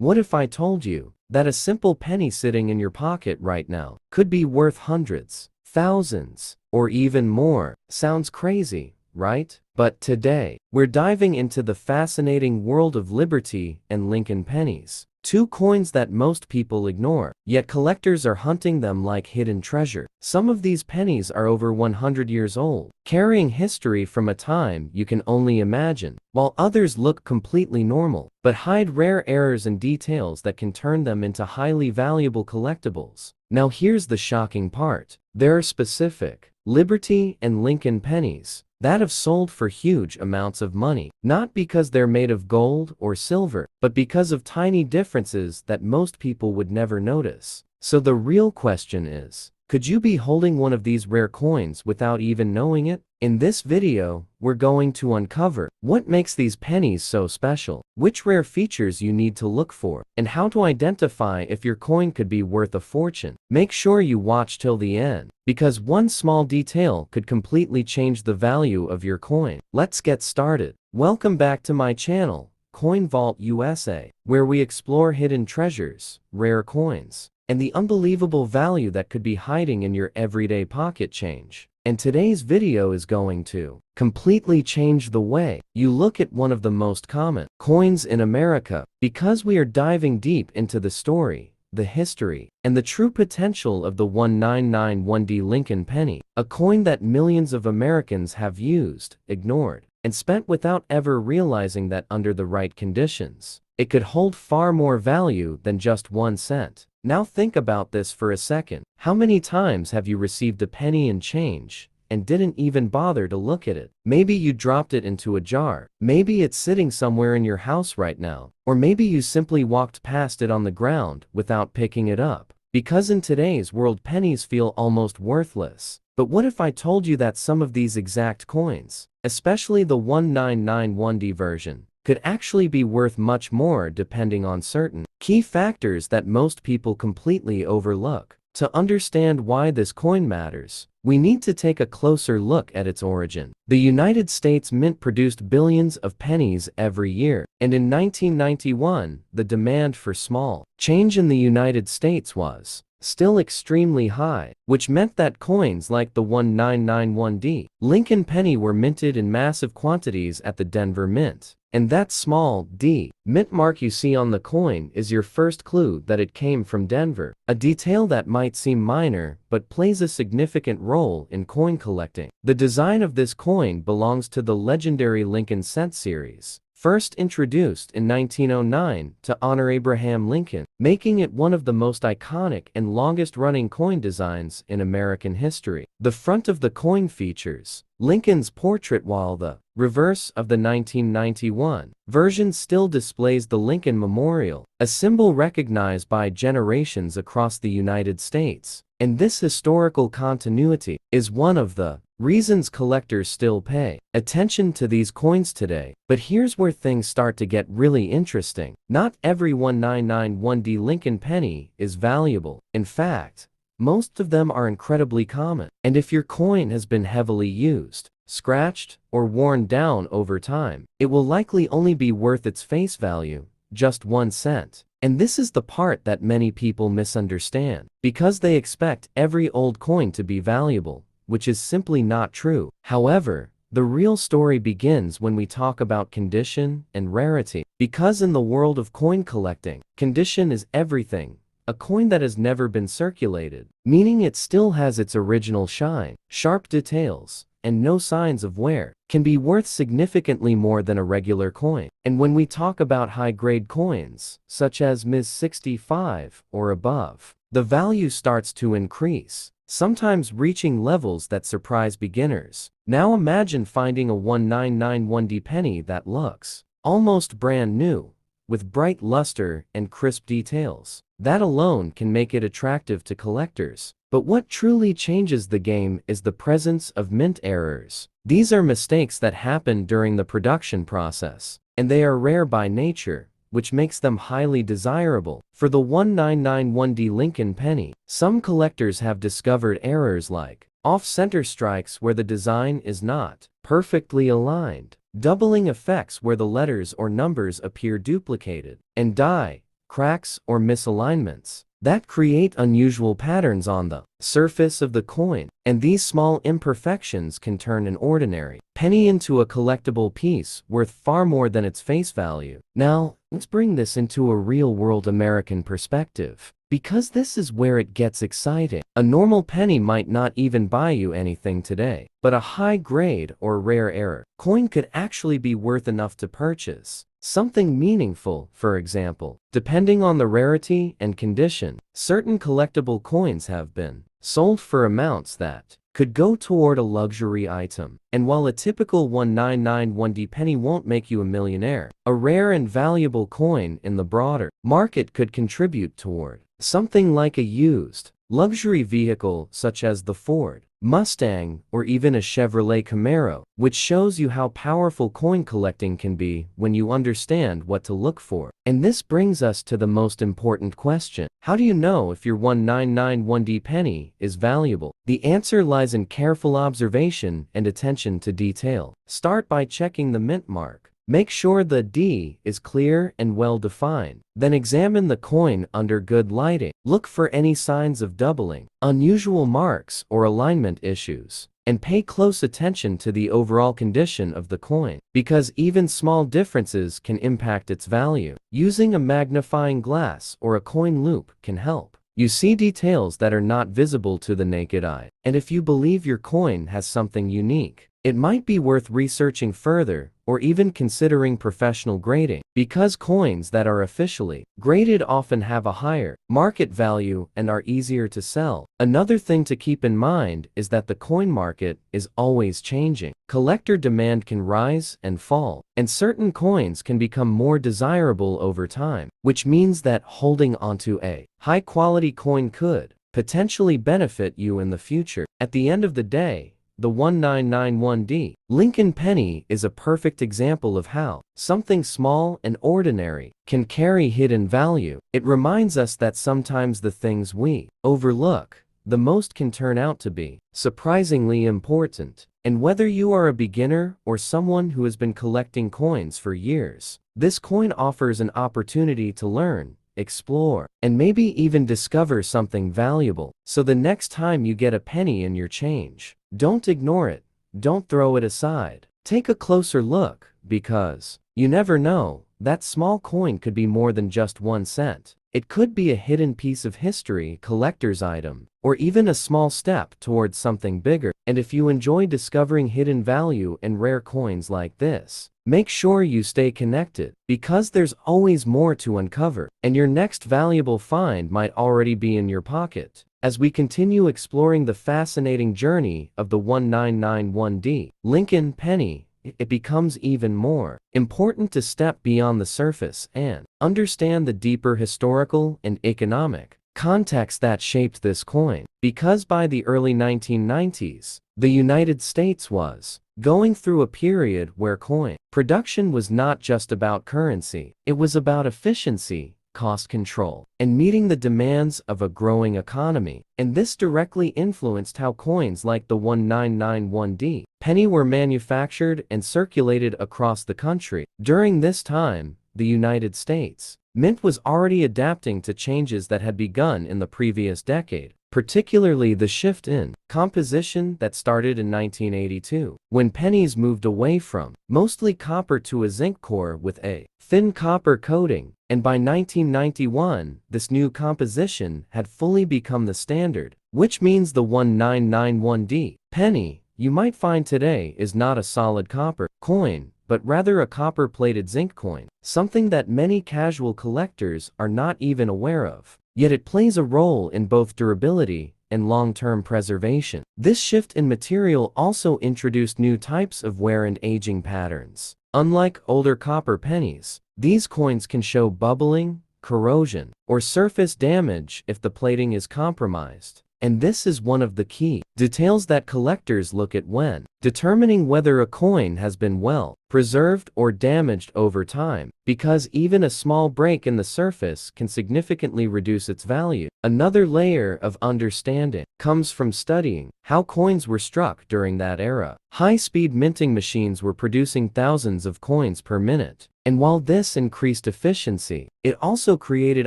What if I told you that a simple penny sitting in your pocket right now could be worth hundreds, thousands, or even more? Sounds crazy, right? But today, we're diving into the fascinating world of Liberty and Lincoln pennies. Two coins that most people ignore, yet collectors are hunting them like hidden treasure. Some of these pennies are over 100 years old, carrying history from a time you can only imagine, while others look completely normal, but hide rare errors and details that can turn them into highly valuable collectibles. Now here's the shocking part. There are specific Liberty and Lincoln pennies that have sold for huge amounts of money, not because they're made of gold or silver, but because of tiny differences that most people would never notice. So the real question is, could you be holding one of these rare coins without even knowing it? In this video, we're going to uncover what makes these pennies so special, which rare features you need to look for, and how to identify if your coin could be worth a fortune. Make sure you watch till the end, because one small detail could completely change the value of your coin. Let's get started. Welcome back to my channel, Coin Vault USA, where we explore hidden treasures, rare coins, and the unbelievable value that could be hiding in your everyday pocket change. And today's video is going to completely change the way you look at one of the most common coins in America, because we are diving deep into the story, the history, and the true potential of the 1991D Lincoln penny, a coin that millions of Americans have used, ignored, and spent without ever realizing that under the right conditions, it could hold far more value than just 1 cent. Now think about this for a second. How many times have you received a penny and change and didn't even bother to look at it? Maybe you dropped it into a jar. Maybe it's sitting somewhere in your house right now. Or maybe you simply walked past it on the ground without picking it up. Because in today's world, pennies feel almost worthless. But what if I told you that some of these exact coins, especially the 1991D version, could actually be worth much more depending on certain key factors that most people completely overlook? To understand why this coin matters, we need to take a closer look at its origin. The United States Mint produced billions of pennies every year, and in 1991, the demand for small change in the United States was still extremely high, which meant that coins like the 1991D Lincoln penny were minted in massive quantities at the Denver Mint. And that small D mint mark you see on the coin is your first clue that it came from Denver, a detail that might seem minor but plays a significant role in coin collecting. The design of this coin belongs to the legendary Lincoln cent series, first introduced in 1909 to honor Abraham Lincoln, making it one of the most iconic and longest-running coin designs in American history. The front of the coin features Lincoln's portrait, while the reverse of the 1991 version still displays the Lincoln Memorial, a symbol recognized by generations across the United States. And this historical continuity is one of the reasons collectors still pay attention to these coins today. But here's where things start to get really interesting. Not every 1991D Lincoln penny is valuable. In fact, most of them are incredibly common. And if your coin has been heavily used, scratched, or worn down over time, it will likely only be worth its face value, just 1 cent. And this is the part that many people misunderstand, because they expect every old coin to be valuable, which is simply not true. However, the real story begins when we talk about condition and rarity, because in the world of coin collecting, condition is everything. A coin that has never been circulated, meaning it still has its original shine, sharp details, and no signs of wear, can be worth significantly more than a regular coin. And when we talk about high-grade coins, such as Ms. 65 or above, the value starts to increase, sometimes reaching levels that surprise beginners. Now imagine finding a 1991D penny that looks almost brand new, with bright luster and crisp details. That alone can make it attractive to collectors. But what truly changes the game is the presence of mint errors. These are mistakes that happen during the production process, and they are rare by nature, which makes them highly desirable. For the 1991D Lincoln penny, some collectors have discovered errors like off-center strikes where the design is not perfectly aligned, doubling effects where the letters or numbers appear duplicated, and die cracks, or misalignments that create unusual patterns on the surface of the coin, and these small imperfections can turn an ordinary penny into a collectible piece worth far more than its face value. Now, let's bring this into a real-world American perspective, because this is where it gets exciting. A normal penny might not even buy you anything today, but a high-grade or rare error coin could actually be worth enough to purchase something meaningful. For example, depending on the rarity and condition, certain collectible coins have been sold for amounts that could go toward a luxury item. And while a typical 1991D penny won't make you a millionaire, a rare and valuable coin in the broader market could contribute toward something like a used luxury vehicle such as the Ford Mustang or even a Chevrolet Camaro, which shows you how powerful coin collecting can be when you understand what to look for. And this brings us to the most important question. How do you know if your 1991D penny is valuable? The answer lies in careful observation and attention to detail. Start by checking the mint mark. Make sure the D is clear and well defined. Then examine the coin under good lighting. Look for any signs of doubling, unusual marks, or alignment issues. And pay close attention to the overall condition of the coin, because even small differences can impact its value. Using a magnifying glass or a coin loupe can help you see details that are not visible to the naked eye. And if you believe your coin has something unique, it might be worth researching further or even considering professional grading, because coins that are officially graded often have a higher market value and are easier to sell. Another thing to keep in mind is that the coin market is always changing. Collector demand can rise and fall, and certain coins can become more desirable over time, which means that holding onto a high-quality coin could potentially benefit you in the future. At the end of the day, the 1991D Lincoln penny is a perfect example of how something small and ordinary can carry hidden value. It reminds us that sometimes the things we overlook the most can turn out to be surprisingly important. And whether you are a beginner or someone who has been collecting coins for years, this coin offers an opportunity to learn, explore, and maybe even discover something valuable. So the next time you get a penny in your change, don't ignore it. Don't throw it aside. Take a closer look, because you never know, that small coin could be more than just 1 cent. It could be a hidden piece of history, collector's item, or even a small step towards something bigger. And if you enjoy discovering hidden value in rare coins like this, make sure you stay connected, because there's always more to uncover, and your next valuable find might already be in your pocket. As we continue exploring the fascinating journey of the 1991D Lincoln penny, it becomes even more important to step beyond the surface and understand the deeper historical and economic context that shaped this coin. Because by the early 1990s, the United States was going through a period where coin production was not just about currency, it was about efficiency, cost control, and meeting the demands of a growing economy. And this directly influenced how coins like the 1991D penny were manufactured and circulated across the country. During this time, the United States Mint was already adapting to changes that had begun in the previous decade, particularly the shift in composition that started in 1982, when pennies moved away from mostly copper to a zinc core with a thin copper coating. And by 1991, this new composition had fully become the standard, which means the 1991D penny you might find today is not a solid copper coin, but rather a copper-plated zinc coin, something that many casual collectors are not even aware of. Yet it plays a role in both durability and long-term preservation. This shift in material also introduced new types of wear and aging patterns. Unlike older copper pennies, these coins can show bubbling, corrosion, or surface damage if the plating is compromised. And this is one of the key details that collectors look at when determining whether a coin has been well preserved or damaged over time, because even a small break in the surface can significantly reduce its value. Another layer of understanding comes from studying how coins were struck during that era. High-speed minting machines were producing thousands of coins per minute, And while this increased efficiency, it also created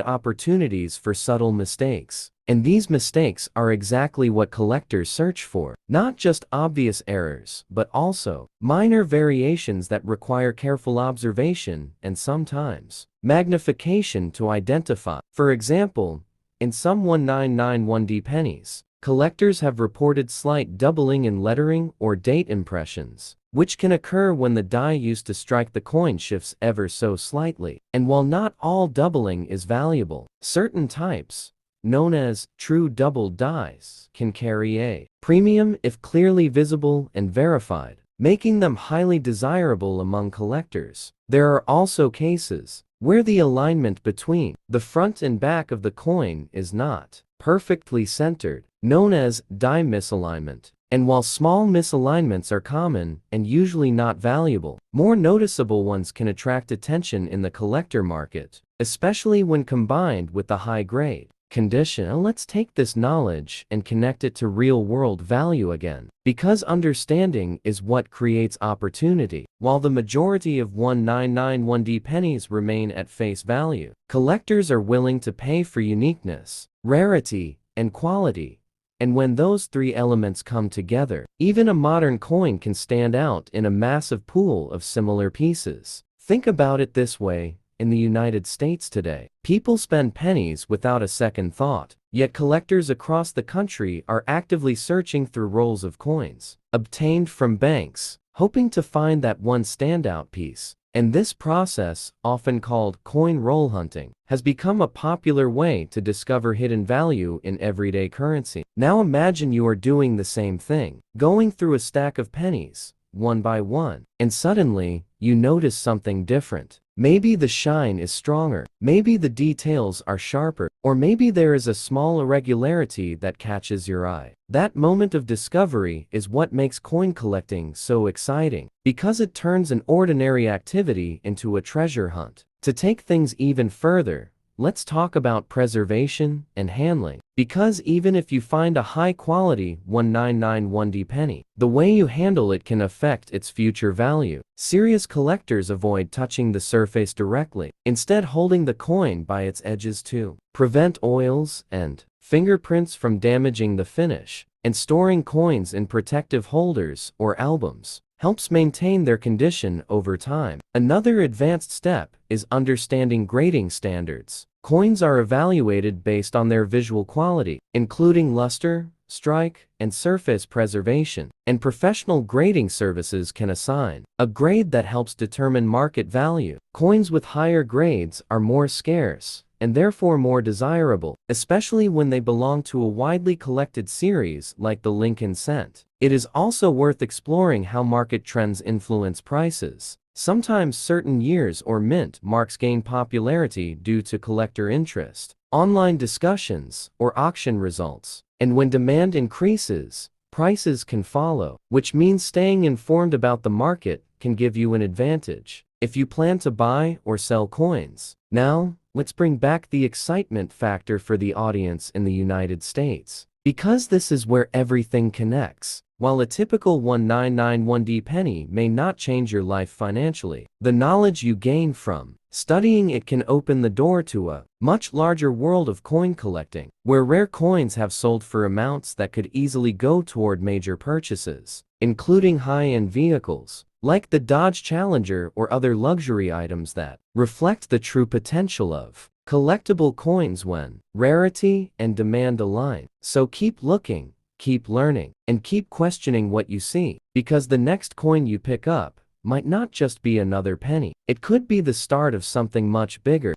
opportunities for subtle mistakes. And these mistakes are exactly what collectors search for. Not just obvious errors, but also minor variations that require careful observation and sometimes magnification to identify. For example, in some 1991D pennies, collectors have reported slight doubling in lettering or date impressions, which can occur when the die used to strike the coin shifts ever so slightly. And while not all doubling is valuable, certain types, known as true double dies, can carry a premium if clearly visible and verified, making them highly desirable among collectors. There are also cases where the alignment between the front and back of the coin is not perfectly centered, known as die misalignment. And while small misalignments are common and usually not valuable, more noticeable ones can attract attention in the collector market, especially when combined with the high-grade condition. Let's take this knowledge and connect it to real-world value again, because understanding is what creates opportunity. While the majority of 1991D pennies remain at face value, collectors are willing to pay for uniqueness, rarity, and quality. And when those three elements come together, even a modern coin can stand out in a massive pool of similar pieces. Think about it this way. In the United States today, people spend pennies without a second thought, yet collectors across the country are actively searching through rolls of coins obtained from banks, hoping to find that one standout piece. And this process, often called coin roll hunting, has become a popular way to discover hidden value in everyday currency. Now imagine you are doing the same thing, going through a stack of pennies, one by one, and suddenly, you notice something different. Maybe the shine is stronger, maybe the details are sharper, or maybe there is a small irregularity that catches your eye. That moment of discovery is what makes coin collecting so exciting, because it turns an ordinary activity into a treasure hunt. To take things even further, let's talk about preservation and handling. Because even if you find a high-quality 1991D penny, the way you handle it can affect its future value. Serious collectors avoid touching the surface directly, instead holding the coin by its edges to prevent oils and fingerprints from damaging the finish, and storing coins in protective holders or albums helps maintain their condition over time. Another advanced step is understanding grading standards. Coins are evaluated based on their visual quality, including luster, strike, and surface preservation, and professional grading services can assign a grade that helps determine market value. Coins with higher grades are more scarce, and therefore more desirable, especially when they belong to a widely collected series like the Lincoln Cent. It is also worth exploring how market trends influence prices. Sometimes certain years or mint marks gain popularity due to collector interest, online discussions, or auction results. And when demand increases, prices can follow, which means staying informed about the market can give you an advantage if you plan to buy or sell coins. Now, let's bring back the excitement factor for the audience in the United States, because this is where everything connects. While a typical 1991D penny may not change your life financially, the knowledge you gain from studying it can open the door to a much larger world of coin collecting, where rare coins have sold for amounts that could easily go toward major purchases, including high-end vehicles, like the Dodge Challenger or other luxury items that reflect the true potential of collectible coins when rarity and demand align. So keep looking, keep learning, and keep questioning what you see, because the next coin you pick up might not just be another penny. It could be the start of something much bigger.